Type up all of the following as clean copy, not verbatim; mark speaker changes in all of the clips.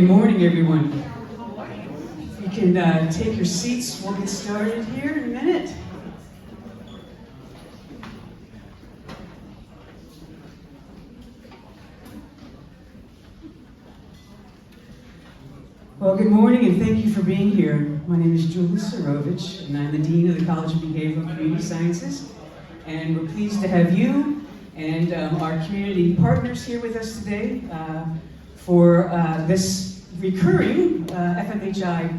Speaker 1: Good morning, everyone. You can take your seats. We'll get started here in a minute. Well, good morning, and thank you for being here. My name is Julie Sarovich, and I'm the Dean of the College of Behavioral and Community Sciences. And we're pleased to have you and our community partners here with us today for this recurring FMHI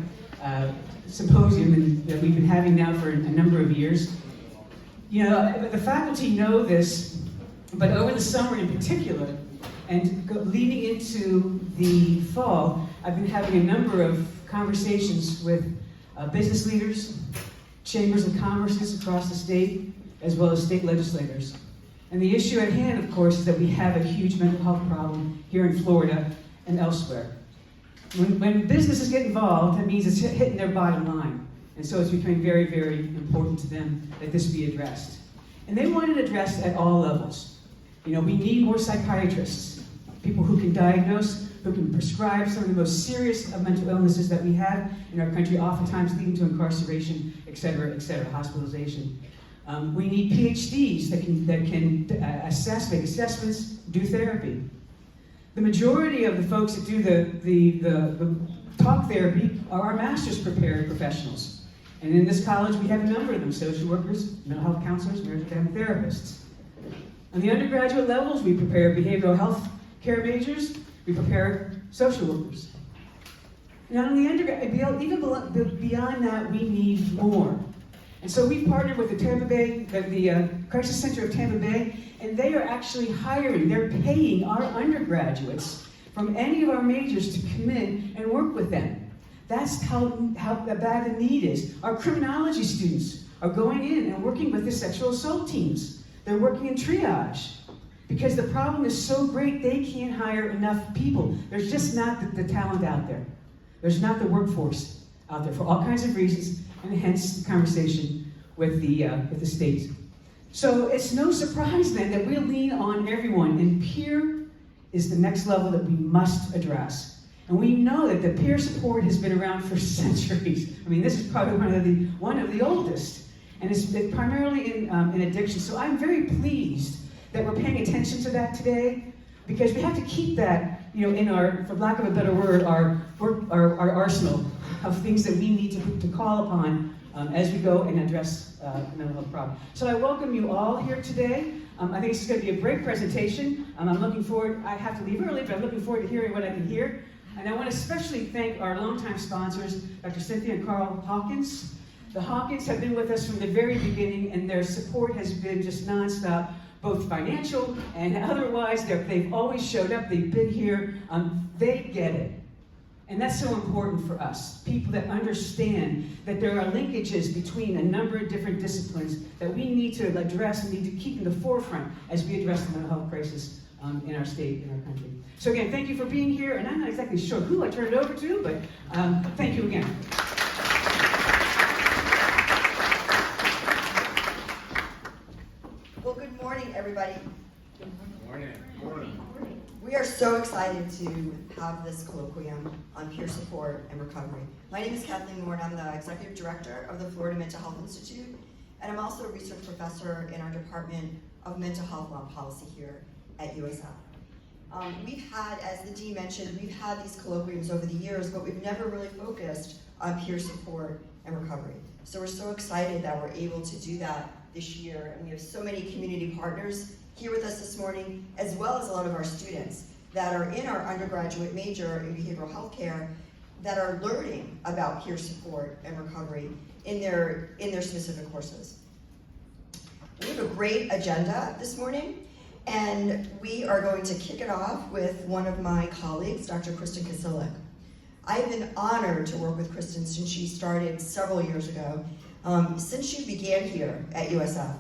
Speaker 1: symposium that we've been having now for a number of years. You know, the faculty know this, but over the summer in particular, and leading into the fall, I've been having a number of conversations with business leaders, chambers of commerces across the state, as well as state legislators. And the issue at hand, of course, is that we have a huge mental health problem here in Florida and elsewhere. When businesses get involved, that means it's hitting their bottom line. And so it's becoming very, very important to them that this be addressed. And they want it addressed at all levels. You know, we need more psychiatrists, people who can diagnose, who can prescribe some of the most serious of mental illnesses that we have in our country, oftentimes leading to incarceration, et cetera, hospitalization. We need PhDs that can assess, make assessments, do therapy. The majority of the folks that do the talk therapy are our master's prepared professionals. And in this college, we have a number of them: social workers, mental health counselors, marriage and family therapists. On the undergraduate levels, we prepare behavioral health care majors, we prepare social workers. Not only even beyond that, we need more. And so we've partnered with the Crisis Center of Tampa Bay, and they are actually hiring, they're paying our undergraduates from any of our majors to come in and work with them. That's how bad the need is. Our criminology students are going in and working with the sexual assault teams. They're working in triage because the problem is so great they can't hire enough people. There's just not the talent out there. There's not the workforce out there for all kinds of reasons, and hence the conversation with the state. So it's no surprise then that we'll lean on everyone, and peer is the next level that we must address. And we know that the peer support has been around for centuries. I mean, this is probably one of the oldest, and it's primarily in addiction. So I'm very pleased that we're paying attention to that today, because we have to keep that, you know, in our, for lack of a better word, our arsenal of things that we need to call upon as we go and address mental health problems. So I welcome you all here today. I think this is going to be a great presentation. I'm looking forward, I have to leave early, but I'm looking forward to hearing what I can hear. And I want to especially thank our longtime sponsors, Dr. Cynthia and Carl Hawkins. The Hawkins have been with us from the very beginning, and their support has been just nonstop, both financial and otherwise. They've always showed up, they've been here, they get it. And that's so important for us, people that understand that there are linkages between a number of different disciplines that we need to address and need to keep in the forefront as we address the mental health crisis in our state, in our country. So again, thank you for being here, and I'm not exactly sure who I turn it over to, but thank you again.
Speaker 2: Well, good morning, everybody.
Speaker 3: Good morning. Morning.
Speaker 2: We are so excited to have this colloquium on peer support and recovery. My name is Kathleen Ward. I'm the Executive Director of the Florida Mental Health Institute, and I'm also a research professor in our Department of Mental Health Law Policy here at USF. We've had, as the Dean mentioned, we've had these colloquiums over the years, but we've never really focused on peer support and recovery. So we're so excited that we're able to do that this year, and we have so many community partners here with us this morning, as well as a lot of our students that are in our undergraduate major in behavioral health care that are learning about peer support and recovery in their specific courses. We have a great agenda this morning, and we are going to kick it off with one of my colleagues, Dr. Kristen Kasilik. I've been honored to work with Kristen since she started several years ago. Since she began here at USF,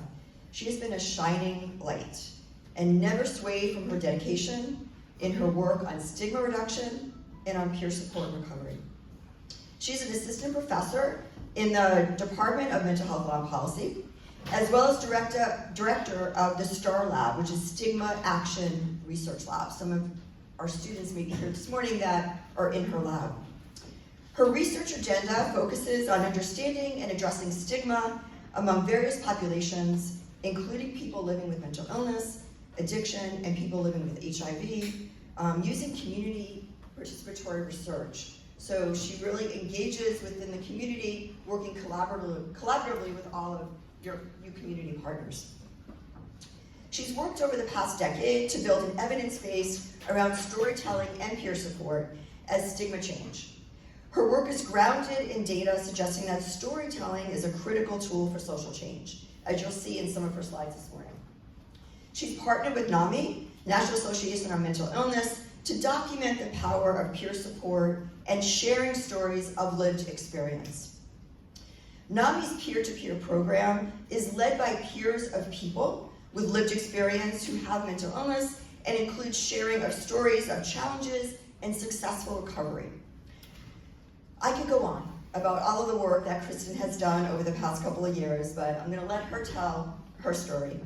Speaker 2: she has been a shining light and never swayed from her dedication in her work on stigma reduction and on peer support and recovery. She's an assistant professor in the Department of Mental Health Law and Policy, as well as director of the STAR Lab, which is Stigma Action Research Lab. Some of our students may be here this morning that are in her lab. Her research agenda focuses on understanding and addressing stigma among various populations, including people living with mental illness, addiction, and people living with HIV, using community participatory research. So she really engages within the community, working collaboratively with all of you community partners. She's worked over the past decade to build an evidence base around storytelling and peer support as stigma change. Her work is grounded in data suggesting that storytelling is a critical tool for social change, as you'll see in some of her slides this morning. She's partnered with NAMI, National Association on Mental Illness, to document the power of peer support and sharing stories of lived experience. NAMI's peer-to-peer program is led by peers of people with lived experience who have mental illness and includes sharing of stories of challenges and successful recovery. I could go on about all of the work that Kristen has done over the past couple of years, but I'm going to let her tell her story.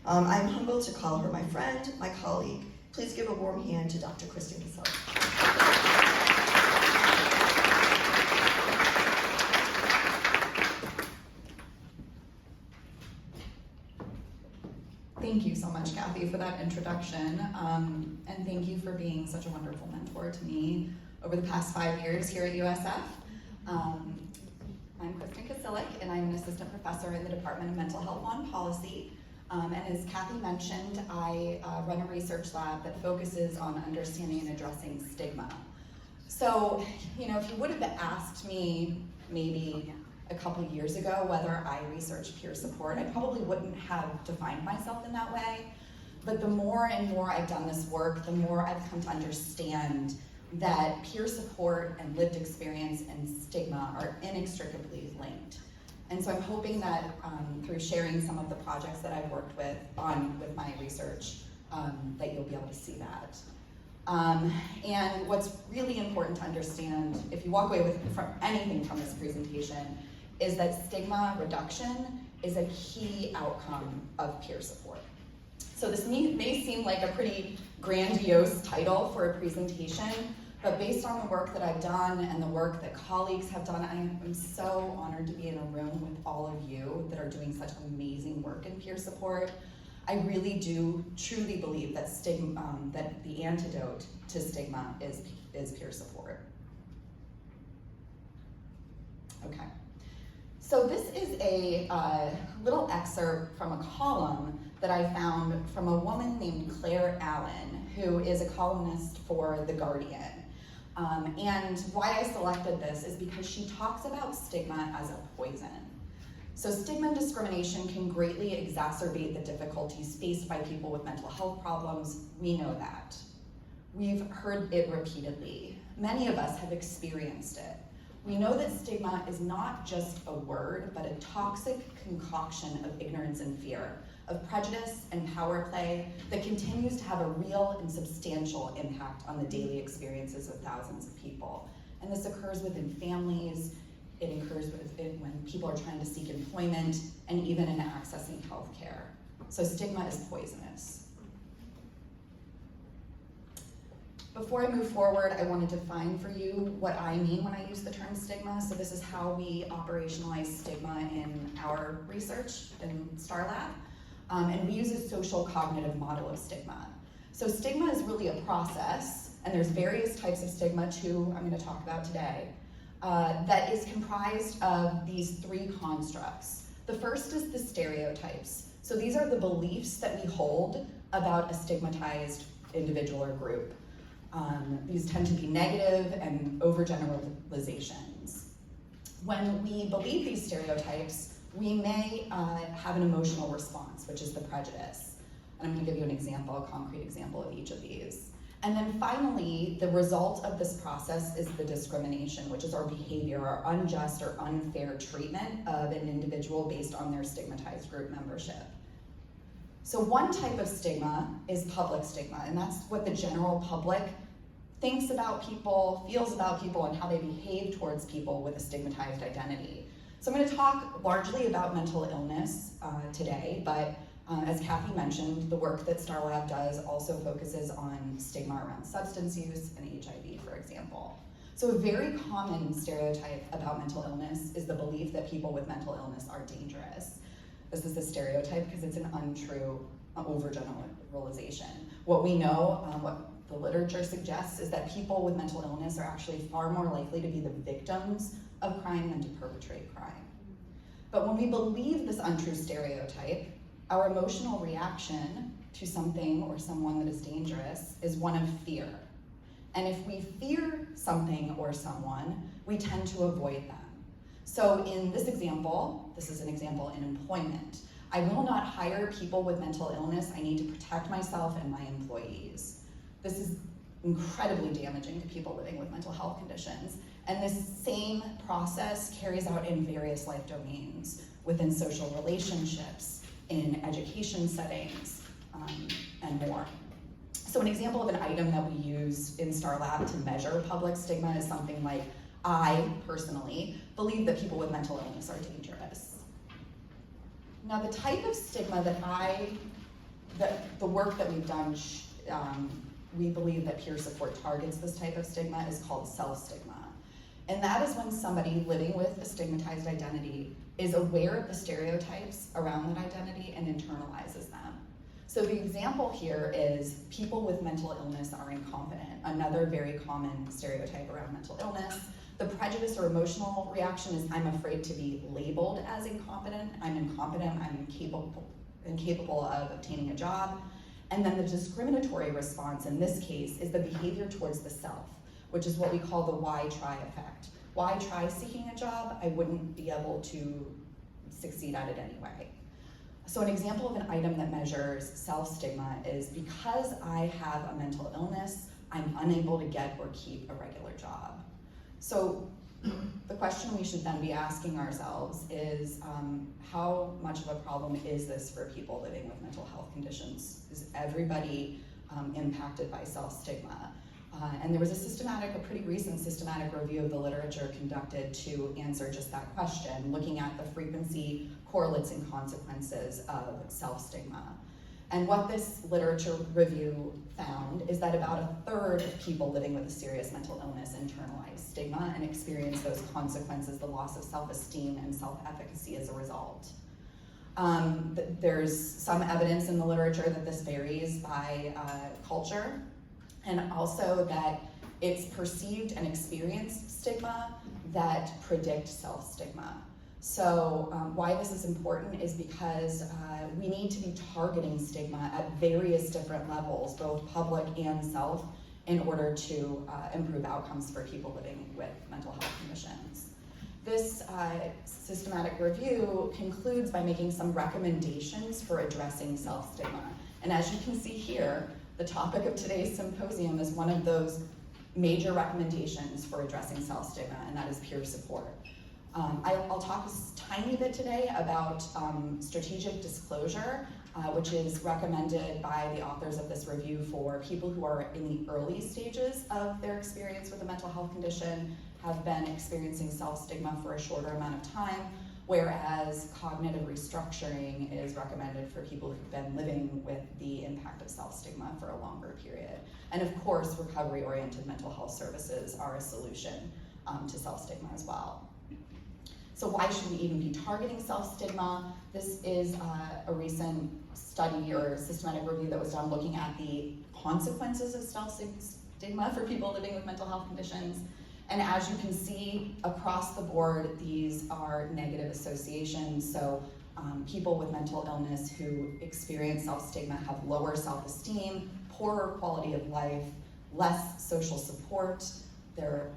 Speaker 2: I'm humbled to call her my friend, my colleague. Please give a warm hand to Dr. Kristen Casella.
Speaker 4: Thank you so much, Kathy, for that introduction, and thank you for being such a wonderful mentor to me over the past 5 years here at USF. I'm Kristen Kasilic, and I'm an assistant professor in the Department of Mental Health on Policy. And as Kathy mentioned, I run a research lab that focuses on understanding and addressing stigma. So, if you would have asked me maybe a couple years ago whether I research peer support, I probably wouldn't have defined myself in that way. But the more and more I've done this work, the more I've come to understand that peer support and lived experience and stigma are inextricably linked. And so I'm hoping that through sharing some of the projects that I've worked with my research, that you'll be able to see that. And what's really important to understand, if you walk away from anything from this presentation, is that stigma reduction is a key outcome of peer support. So this may seem like a pretty grandiose title for a presentation, but based on the work that I've done and the work that colleagues have done, I am so honored to be in a room with all of you that are doing such amazing work in peer support. I really do truly believe that that the antidote to stigma is peer support. Okay. So this is a little excerpt from a column that I found from a woman named Claire Allen, who is a columnist for The Guardian. And why I selected this is because she talks about stigma as a poison. So stigma and discrimination can greatly exacerbate the difficulties faced by people with mental health problems. We know that. We've heard it repeatedly. Many of us have experienced it. We know that stigma is not just a word, but a toxic concoction of ignorance and fear, of prejudice and power play that continues to have a real and substantial impact on the daily experiences of thousands of people. And this occurs within families, it occurs when people are trying to seek employment, and even in accessing healthcare. So stigma is poisonous. Before I move forward, I want to define for you what I mean when I use the term stigma. So this is how we operationalize stigma in our research in STAR Lab. And we use a social cognitive model of stigma. So stigma is really a process, and there's various types of stigma too, I'm going to talk about today, that is comprised of these three constructs. The first is the stereotypes. So these are the beliefs that we hold about a stigmatized individual or group. These tend to be negative and overgeneralizations. When we believe these stereotypes, we may have an emotional response, which is the prejudice. And I'm going to give you an example, a concrete example of each of these. And then finally, the result of this process is the discrimination, which is our behavior, our unjust or unfair treatment of an individual based on their stigmatized group membership. So one type of stigma is public stigma, and that's what the general public thinks about people, feels about people, and how they behave towards people with a stigmatized identity. So I'm going to talk largely about mental illness today, but As Kathy mentioned, the work that Star Lab does also focuses on stigma around substance use and HIV, for example. So a very common stereotype about mental illness is the belief that people with mental illness are dangerous. This is a stereotype because it's an untrue overgeneralization. What we know, what the literature suggests, is that people with mental illness are actually far more likely to be the victims of crime than to perpetrate crime. But when we believe this untrue stereotype, our emotional reaction to something or someone that is dangerous is one of fear. And if we fear something or someone, we tend to avoid them. So in this example, this is an example in employment. I will not hire people with mental illness. I need to protect myself and my employees. This is incredibly damaging to people living with mental health conditions. And this same process carries out in various life domains, within social relationships, in education settings, and more. So an example of an item that we use in Star Lab to measure public stigma is something like, I personally believe that people with mental illness are dangerous. Now the type of stigma that the work that we've done, we believe that peer support targets this type of stigma is called self-stigma. And that is when somebody living with a stigmatized identity is aware of the stereotypes around that identity and internalizes them. So the example here is people with mental illness are incompetent, another very common stereotype around mental illness. The prejudice or emotional reaction is I'm afraid to be labeled as incompetent. I'm incompetent, I'm incapable of obtaining a job. And then the discriminatory response in this case is the behavior towards the self, which is what we call the why try effect. Why try seeking a job? I wouldn't be able to succeed at it anyway. So an example of an item that measures self-stigma is because I have a mental illness, I'm unable to get or keep a regular job. So the question we should then be asking ourselves is how much of a problem is this for people living with mental health conditions? Is everybody impacted by self-stigma? And there was a pretty recent systematic review of the literature conducted to answer just that question, looking at the frequency, correlates, and consequences of self-stigma. And what this literature review found is that about a third of people living with a serious mental illness internalize stigma and experience those consequences, the loss of self-esteem and self-efficacy as a result. There's some evidence in the literature that this varies by culture, and also that it's perceived and experienced stigma that predict self-stigma. So why this is important is because we need to be targeting stigma at various different levels, both public and self, in order to improve outcomes for people living with mental health conditions. This systematic review concludes by making some recommendations for addressing self-stigma. And as you can see here, the topic of today's symposium is one of those major recommendations for addressing self-stigma, and that is peer support. I'll talk a tiny bit today about strategic disclosure, which is recommended by the authors of this review for people who are in the early stages of their experience with a mental health condition, have been experiencing self-stigma for a shorter amount of time, whereas cognitive restructuring is recommended for people who've been living with the impact of self-stigma for a longer period. And of course, recovery-oriented mental health services are a solution to self-stigma as well. So why should we even be targeting self-stigma? This is a recent study or systematic review that was done looking at the consequences of self-stigma for people living with mental health conditions. And as you can see, across the board, these are negative associations. So people with mental illness who experience self-stigma have lower self-esteem, poorer quality of life, less social support, their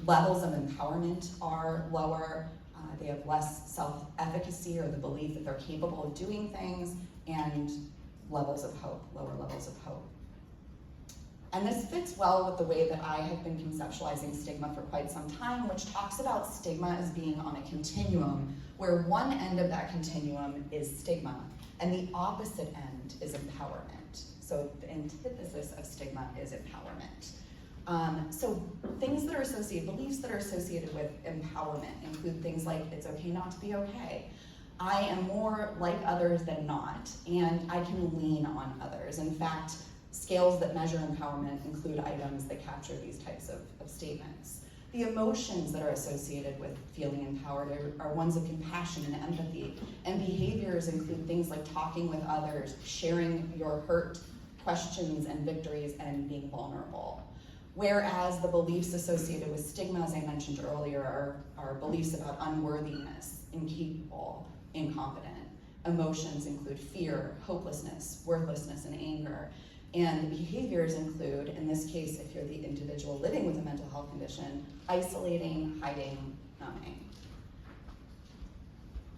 Speaker 4: levels of empowerment are lower, they have less self-efficacy or the belief that they're capable of doing things, and levels of hope, lower levels of hope. And this fits well with the way that I have been conceptualizing stigma for quite some time, which talks about stigma as being on a continuum, where one end of that continuum is stigma, and the opposite end is empowerment. So the antithesis of stigma is empowerment. So things that are associated, beliefs that are associated with empowerment include things like it's okay not to be okay. I am more like others than not, and I can lean on others. In fact, scales that measure empowerment include items that capture these types of statements. The emotions that are associated with feeling empowered are ones of compassion and empathy, and behaviors include things like talking with others, sharing your hurt, questions, and victories, and being vulnerable. Whereas the beliefs associated with stigma, as I mentioned earlier, are beliefs about unworthiness, incapable, incompetent. Emotions include fear, hopelessness, worthlessness, and anger. And the behaviors include, in this case, if you're the individual living with a mental health condition, isolating, hiding, numbing.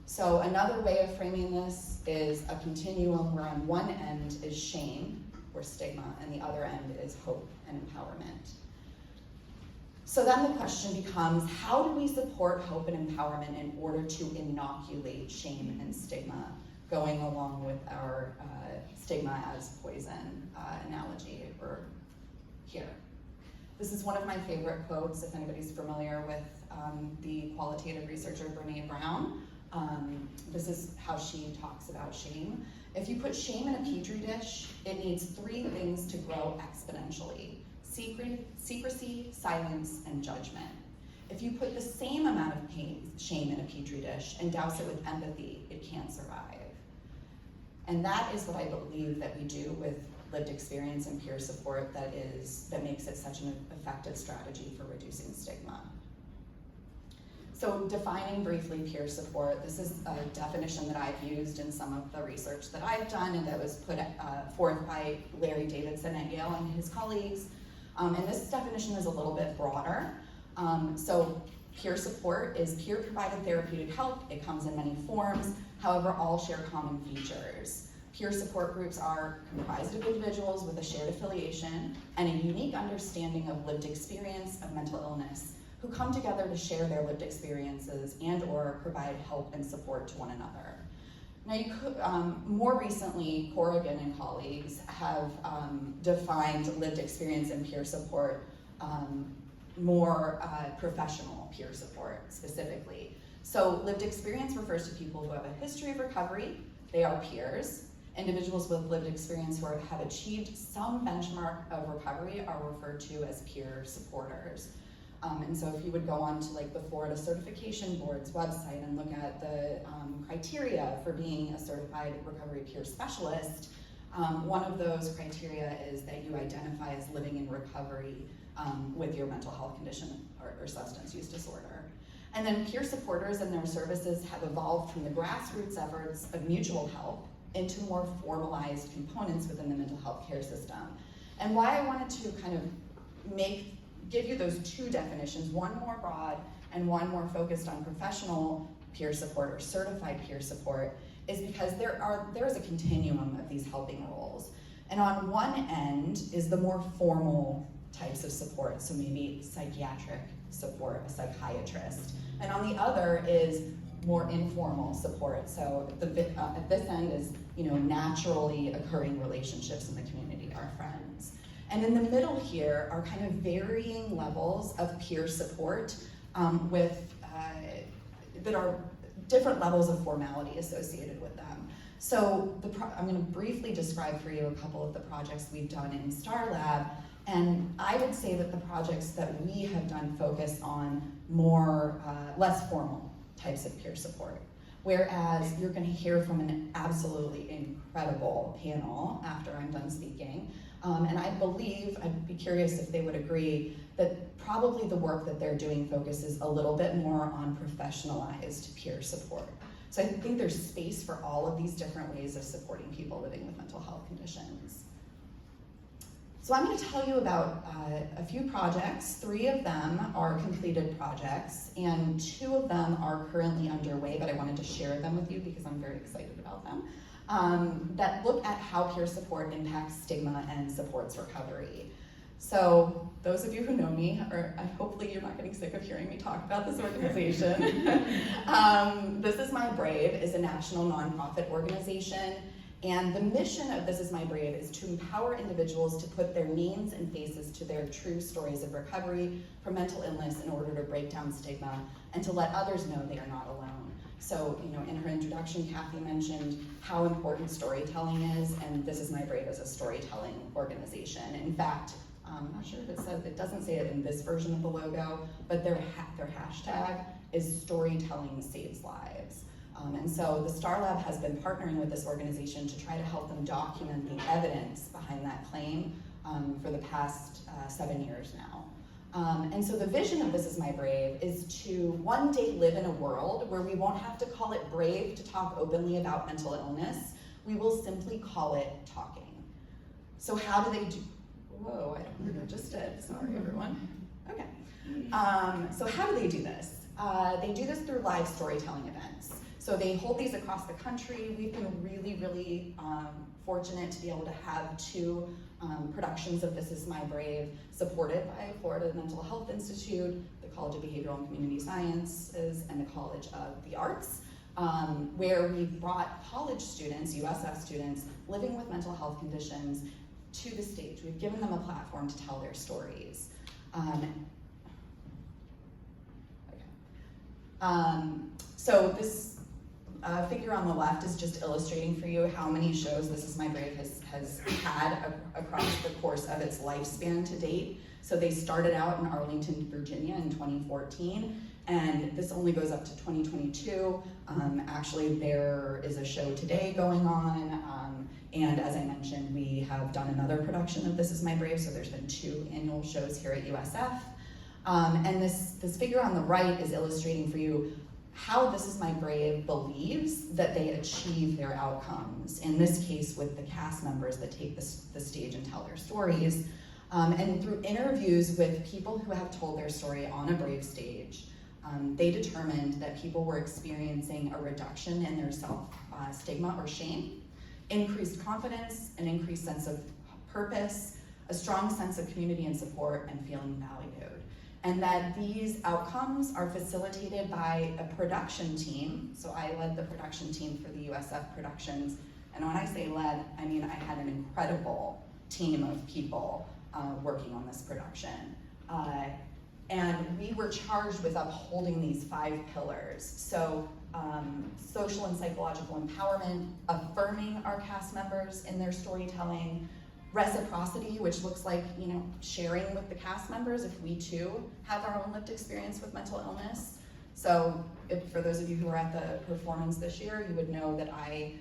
Speaker 4: So another way of framing this is a continuum where on one end is shame, or stigma, and the other end is hope and empowerment. So then the question becomes, how do we support hope and empowerment in order to inoculate shame and stigma, going along with our stigma as poison analogy over here? This is one of my favorite quotes, if anybody's familiar with the qualitative researcher Brene Brown. This is how she talks about shame. If you put shame in a petri dish, it needs 3 things to grow exponentially: secrecy, silence, and judgment. If you put the same amount of shame in a petri dish and douse it with empathy, it can't survive. And that is what I believe that we do with lived experience and peer support that makes it such an effective strategy for reducing stigma. So defining briefly peer support, this is a definition that I've used in some of the research that I've done and that was put forth by Larry Davidson at Yale and his colleagues. And this definition is a little bit broader. So peer support is peer-provided therapeutic help. It comes in many forms, however, all share common features. Peer support groups are comprised of individuals with a shared affiliation and a unique understanding of lived experience of mental illness, who come together to share their lived experiences and/or provide help and support to one another. Now, you could, more recently, Corrigan and colleagues have defined lived experience and peer support more professional peer support specifically. So lived experience refers to people who have a history of recovery. They are peers. Individuals with lived experience who have achieved some benchmark of recovery are referred to as peer supporters. And so if you would go on to like the Florida Certification Board's website and look at the criteria for being a certified recovery peer specialist, one of those criteria is that you identify as living in recovery with your mental health condition or substance use disorder. And then peer supporters and their services have evolved from the grassroots efforts of mutual help into more formalized components within the mental health care system. And why I wanted to kind of give you those 2 definitions, one more broad and one more focused on professional peer support or certified peer support, is because there is a continuum of these helping roles. And on one end is the more formal types of support, so maybe psychiatric support, a psychiatrist. And on the other is more informal support. So at this end is, naturally occurring relationships in the community, our friends. And in the middle here are kind of varying levels of peer support that are different levels of formality associated with them. So I'm going to briefly describe for you a couple of the projects we've done in Star Lab, and I would say that the projects that we have done focus on more less formal types of peer support. Whereas you're going to hear from an absolutely incredible panel after I'm done speaking. And I believe, I'd be curious if they would agree, that probably the work that they're doing focuses a little bit more on professionalized peer support. So I think there's space for all of these different ways of supporting people living with mental health conditions. So I'm going to tell you about a few projects. 3 of them are completed projects, and 2 of them are currently underway, but I wanted to share them with you because I'm very excited about them, that look at how peer support impacts stigma and supports recovery. So those of you who know me, or hopefully you're not getting sick of hearing me talk about this organization. This Is My Brave is a national nonprofit organization. And the mission of This Is My Brave is to empower individuals to put their names and faces to their true stories of recovery from mental illness in order to break down stigma and to let others know they are not alone. So, in her introduction, Kathy mentioned how important storytelling is, and This Is My Brave is a storytelling organization. In fact, I'm not sure if it doesn't say it in this version of the logo, but their hashtag is Storytelling Saves Lives. And so the Star Lab has been partnering with this organization to try to help them document the evidence behind that claim for the past 7 years now. And so the vision of This Is My Brave is to one day live in a world where we won't have to call it brave to talk openly about mental illness. We will simply call it talking. So how do they do? Whoa, I don't know what I just did. Sorry, everyone. Okay. So how do they do this? They do this through live storytelling events. So they hold these across the country. We've been really, really fortunate to be able to have 2 productions of This Is My Brave supported by Florida Mental Health Institute, the College of Behavioral and Community Sciences, and the College of the Arts, where we've brought college students, USF students, living with mental health conditions to the stage. We've given them a platform to tell their stories. So this figure on the left is just illustrating for you how many shows This Is My Brave has had across the course of its lifespan to date. So they started out in Arlington, Virginia in 2014, and this only goes up to 2022. Actually, there is a show today going on, and as I mentioned, we have done another production of This Is My Brave, so there's been 2 annual shows here at USF. And this figure on the right is illustrating for you how This Is My Brave believes that they achieve their outcomes, in this case with the cast members that take the stage and tell their stories. And through interviews with people who have told their story on a Brave stage, they determined that people were experiencing a reduction in their self-stigma or shame, increased confidence, an increased sense of purpose, a strong sense of community and support, and feeling valued. And that these outcomes are facilitated by a production team. So I led the production team for the USF productions. And when I say led, I mean I had an incredible team of people working on this production. And we were charged with upholding these 5 pillars. So social and psychological empowerment, affirming our cast members in their storytelling, reciprocity, which looks like sharing with the cast members if we too have our own lived experience with mental illness. So for those of you who were at the performance this year, you would know that I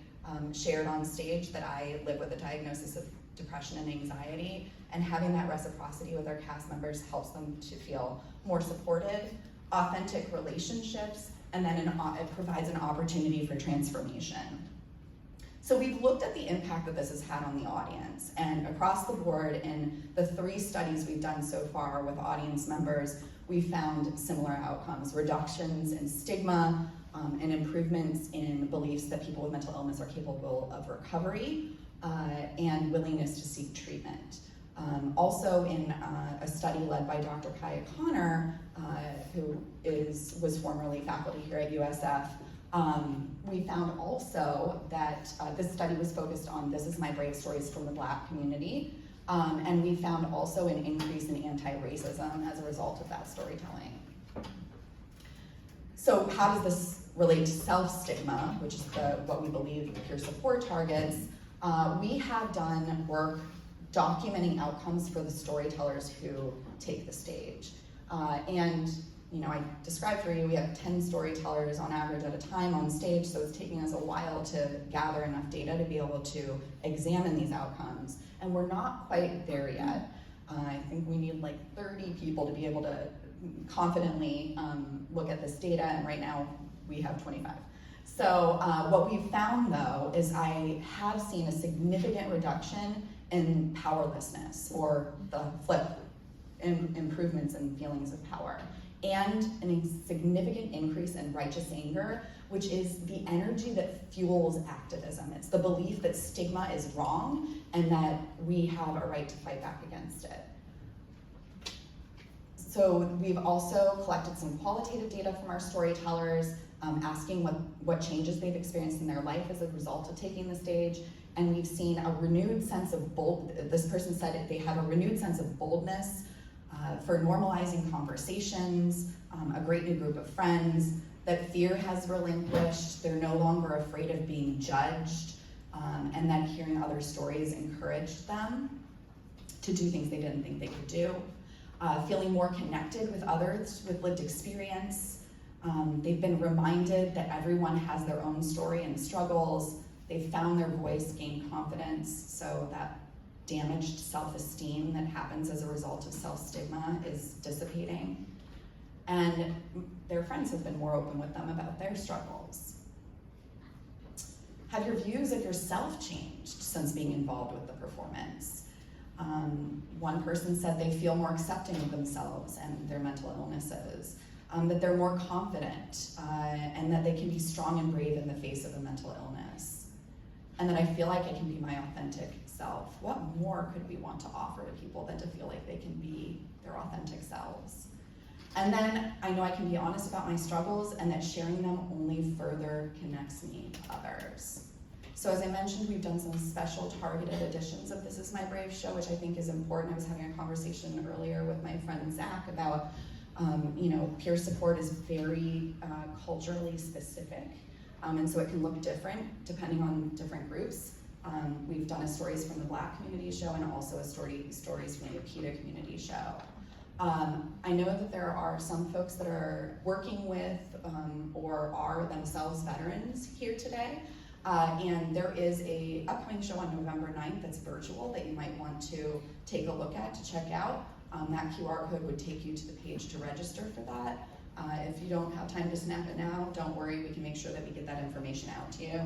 Speaker 4: shared on stage that I live with a diagnosis of depression and anxiety, and having that reciprocity with our cast members helps them to feel more supported, authentic relationships, and then it provides an opportunity for transformation. So we've looked at the impact that this has had on the audience, and across the board in the 3 studies we've done so far with audience members, we found similar outcomes: reductions in stigma, and improvements in beliefs that people with mental illness are capable of recovery, and willingness to seek treatment. Also in a study led by Dr. Kaya Connor, who was formerly faculty here at USF, we found also that this study was focused on This Is My Brave stories from the Black community, and we found also an increase in anti-racism as a result of that storytelling. So how does this relate to self-stigma, which is what we believe peer support targets? We have done work documenting outcomes for the storytellers who take the stage. And I described for you, we have 10 storytellers on average at a time on stage, so it's taking us a while to gather enough data to be able to examine these outcomes. And we're not quite there yet. I think we need like 30 people to be able to confidently look at this data, and right now we have 25. So what we've found though is I have seen a significant reduction in powerlessness, or the flip, in improvements in feelings of power, and a significant increase in righteous anger, which is the energy that fuels activism. It's the belief that stigma is wrong and that we have a right to fight back against it. So we've also collected some qualitative data from our storytellers, asking what changes they've experienced in their life as a result of taking the stage. And we've seen a renewed sense of this person said they have a renewed sense of boldness, for normalizing conversations, a great new group of friends, that fear has relinquished, they're no longer afraid of being judged, and that hearing other stories encouraged them to do things they didn't think they could do. Feeling more connected with others with lived experience. They've been reminded that everyone has their own story and struggles. They've found their voice, gained confidence, so that damaged self-esteem that happens as a result of self-stigma is dissipating. And their friends have been more open with them about their struggles. Have your views of yourself changed since being involved with the performance? One person said they feel more accepting of themselves and their mental illnesses, that they're more confident, and that they can be strong and brave in the face of a mental illness. And that I feel like I can be my authentic self. What more could we want to offer to people than to feel like they can be their authentic selves? And then I know I can be honest about my struggles, and that sharing them only further connects me to others. So as I mentioned, we've done some special targeted editions of This Is My Brave show, which I think is important. I was having a conversation earlier with my friend Zach about, peer support is very culturally specific. And so it can look different depending on different groups. We've done a Stories from the Black community show and also a Stories from the Akita community show. I know that there are some folks that are working with or are themselves veterans here today. And there is a upcoming show on November 9th that's virtual that you might want to take a look at, to check out. That QR code would take you to the page to register for that. If you don't have time to snap it now, don't worry, we can make sure that we get that information out to you.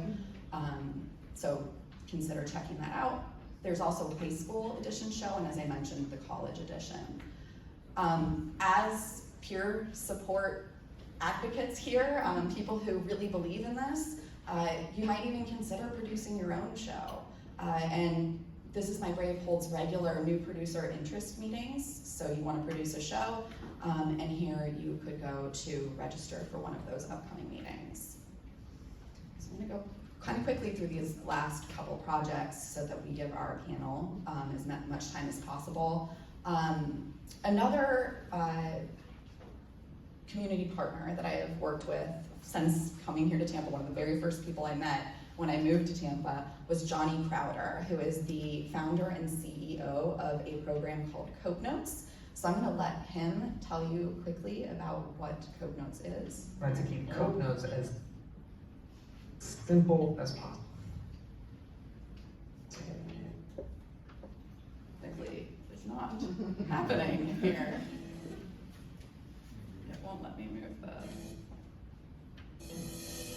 Speaker 4: So consider checking that out. There's also a high school edition show, and as I mentioned, the college edition. As peer support advocates here, people who really believe in this, you might even consider producing your own show. And This Is My Brave holds regular new producer interest meetings, so you want to produce a show, and here you could go to register for one of those upcoming meetings. So I'm going to go kind of quickly through these last couple projects so that we give our panel as much time as possible. Another community partner that I have worked with since coming here to Tampa, one of the very first people I met when I moved to Tampa was Johnny Crowder, who is the founder and CEO of a program called Keynote. So I'm going to let him tell you quickly about what Keynote is.
Speaker 5: Right, to keep Keynote as simple as possible.
Speaker 4: Quickly, it's not happening here. It won't let me move the.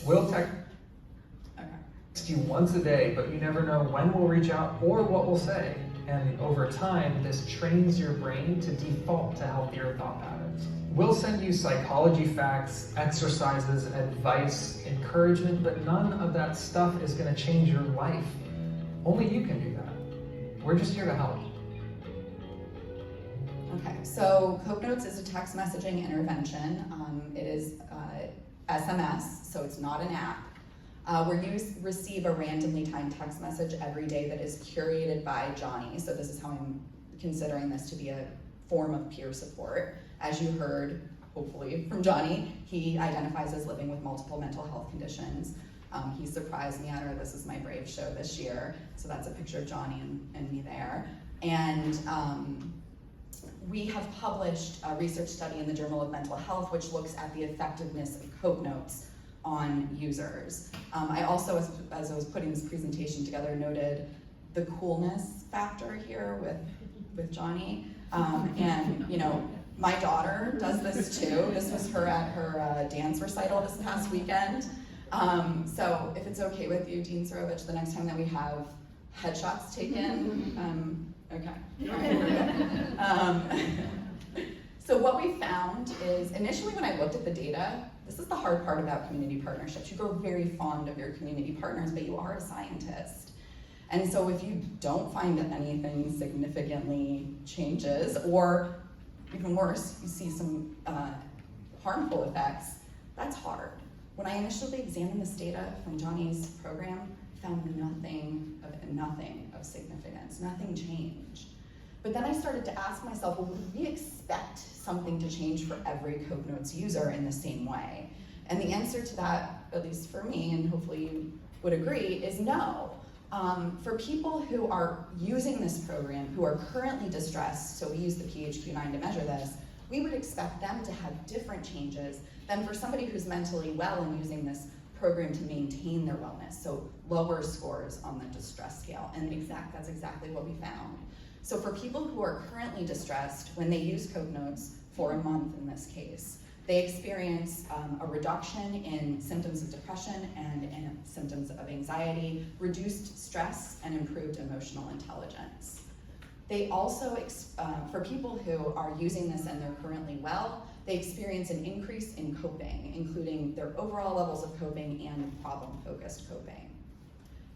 Speaker 5: We'll text you once a day, but you never know when we'll reach out or what we'll say. And over time, this trains your brain to default to healthier thought patterns. We'll send you psychology facts, exercises, advice, encouragement, but none of that stuff is going to change your life. Only you can do that. We're just here to help.
Speaker 4: Okay, so Keynote is a text messaging intervention. It is SMS, so it's not an app. Where you receive a randomly timed text message every day that is curated by Johnny. So this is how I'm considering this to be a form of peer support. As you heard, hopefully, from Johnny, he identifies as living with multiple mental health conditions. He surprised me at our This Is My Brave show this year. So that's a picture of Johnny and me there. And we have published a research study in the Journal of Mental Health, which looks at the effectiveness of Keynote on users. I also, as I was putting this presentation together, noted the coolness factor here with Johnny. And my daughter does this too. This was her at her dance recital this past weekend. So if it's okay with you, Dean Surovich, the next time that we have headshots taken, okay. So what we found is, initially when I looked at the data, this is the hard part about community partnerships. You grow very fond of your community partners, but you are a scientist. And so if you don't find that anything significantly changes, or even worse, you see some harmful effects, that's hard. When I initially examined this data from Johnny's program, I found nothing of significance, nothing changed. But then I started to ask myself, well, would we expect something to change for every Code Notes user in the same way? And the answer to that, at least for me, and hopefully you would agree, is no. For people who are using this program, who are currently distressed, so we use the PHQ-9 to measure this, we would expect them to have different changes than for somebody who's mentally well and using this program to maintain their wellness, so lower scores on the distress scale, and that's exactly what we found. So for people who are currently distressed, when they use Code Notes for a month in this case, they experience a reduction in symptoms of depression and in symptoms of anxiety, reduced stress, and improved emotional intelligence. They also, for people who are using this and they're currently well, they experience an increase in coping, including their overall levels of coping and problem-focused coping.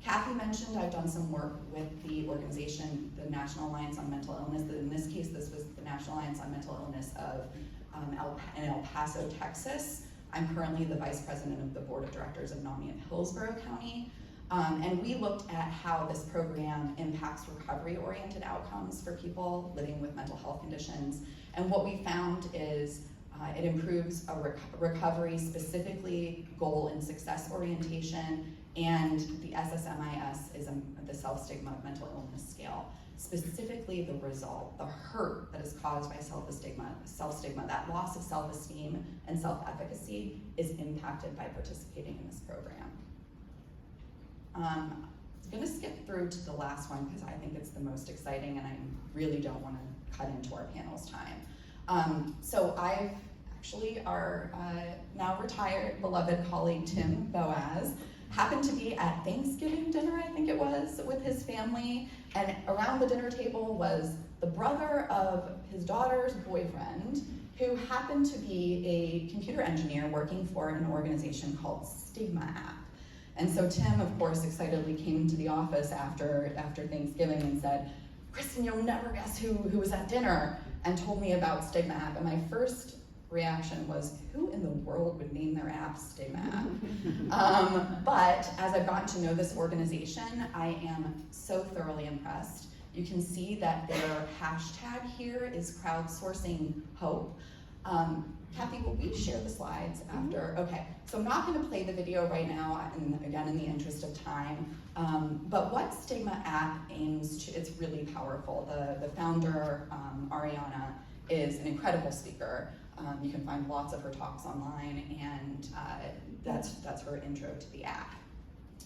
Speaker 4: Kathy mentioned I've done some work with the organization, the National Alliance on Mental Illness. In this case, this was the National Alliance on Mental Illness of in El Paso, Texas. I'm currently the vice president of the board of directors of NAMI of Hillsborough County. And we looked at how this program impacts recovery-oriented outcomes for people living with mental health conditions. And what we found is it improves recovery, specifically goal and success orientation, and the SSMIS is the self-stigma of mental illness scale. Specifically the result, the hurt that is caused by self-stigma, that loss of self-esteem and self-efficacy is impacted by participating in this program. I'm gonna skip through to the last one because I think it's the most exciting and I really don't wanna cut into our panel's time. So I've actually, our now retired beloved colleague, Tim Boaz, happened to be at Thanksgiving dinner, I think it was, with his family, and around the dinner table was the brother of his daughter's boyfriend, who happened to be a computer engineer working for an organization called Stigma App. And so Tim, of course, excitedly came to the office after Thanksgiving and said, "Kristen, you'll never guess who was at dinner," and told me about Stigma App. And my first reaction was, who in the world would name their app Stigma App? But as I've gotten to know this organization, I am so thoroughly impressed. You can see that their hashtag here is crowdsourcing hope. Kathy, will we share the slides after? Okay, so I'm not gonna play the video right now, and again, in the interest of time, but what Stigma App aims to, it's really powerful. The founder, Ariana, is an incredible speaker. You can find lots of her talks online, and that's her intro to the app.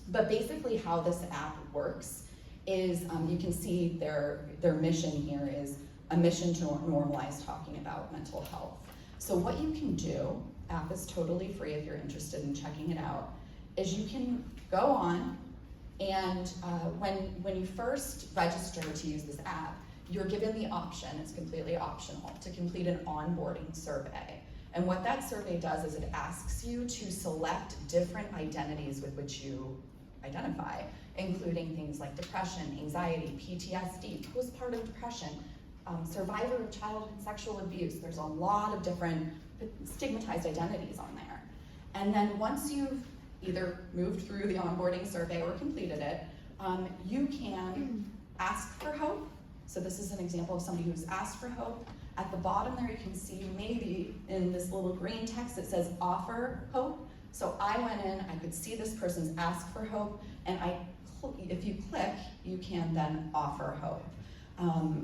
Speaker 4: But basically how this app works is, you can see their mission here is a mission to normalize talking about mental health. So what you can do, app is totally free if you're interested in checking it out, is you can go on and when you first register to use this app, you're given the option, it's completely optional, to complete an onboarding survey. And what that survey does is it asks you to select different identities with which you identify, including things like depression, anxiety, PTSD, postpartum depression, survivor of childhood sexual abuse. There's a lot of different stigmatized identities on there. And then once you've either moved through the onboarding survey or completed it, you can ask for hope. So this is an example of somebody who's asked for hope. At the bottom there you can see maybe in this little green text it says offer hope. So I went in, I could see this person's ask for hope, and if you click, you can then offer hope.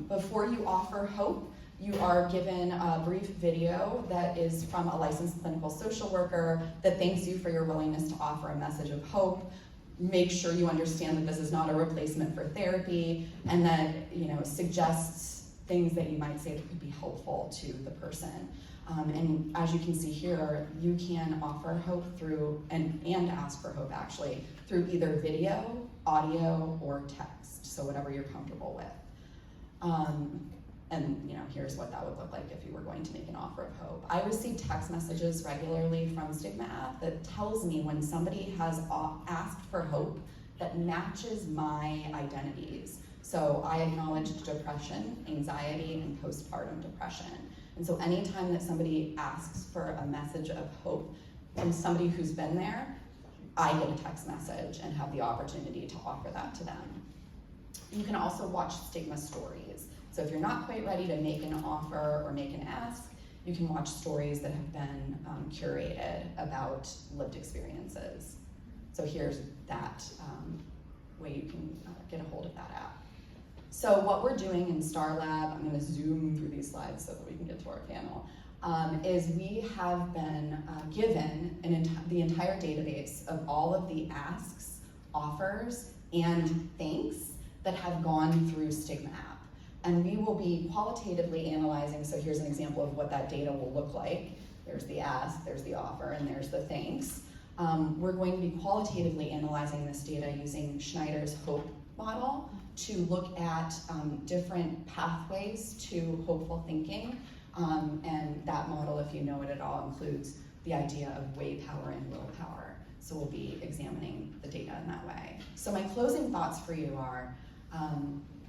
Speaker 4: Before you offer hope, you are given a brief video that is from a licensed clinical social worker that thanks you for your willingness to offer a message of hope. Make sure you understand that this is not a replacement for therapy, and that suggests things that you might say that could be helpful to the person. And as you can see here, you can offer hope through, and ask for hope actually, through either video, audio, or text, so whatever you're comfortable with. And here's what that would look like if you were going to make an offer of hope. I receive text messages regularly from Stigma App that tells me when somebody has asked for hope that matches my identities. So I acknowledged depression, anxiety, and postpartum depression. And so anytime that somebody asks for a message of hope from somebody who's been there, I get a text message and have the opportunity to offer that to them. You can also watch Stigma Stories. So if you're not quite ready to make an offer or make an ask, you can watch stories that have been curated about lived experiences. So here's that way you can get a hold of that app. So what we're doing in Star Lab, I'm going to zoom through these slides so that we can get to our panel, is we have been given the entire database of all of the asks, offers, and thanks that have gone through Stigma app. And we will be qualitatively analyzing, so here's an example of what that data will look like. There's the ask, there's the offer, and there's the thanks. We're going to be qualitatively analyzing this data using Schneider's HOPE model to look at different pathways to hopeful thinking. And that model, if you know it at all, includes the idea of way power and willpower. So we'll be examining the data in that way. So my closing thoughts for you are,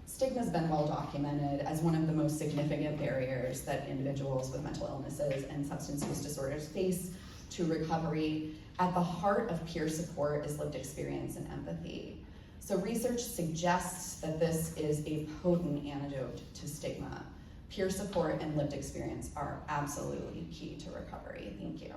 Speaker 4: stigma's been well documented as one of the most significant barriers that individuals with mental illnesses and substance use disorders face to recovery. At the heart of peer support is lived experience and empathy. So research suggests that this is a potent antidote to stigma. Peer support and lived experience are absolutely key to recovery. Thank you.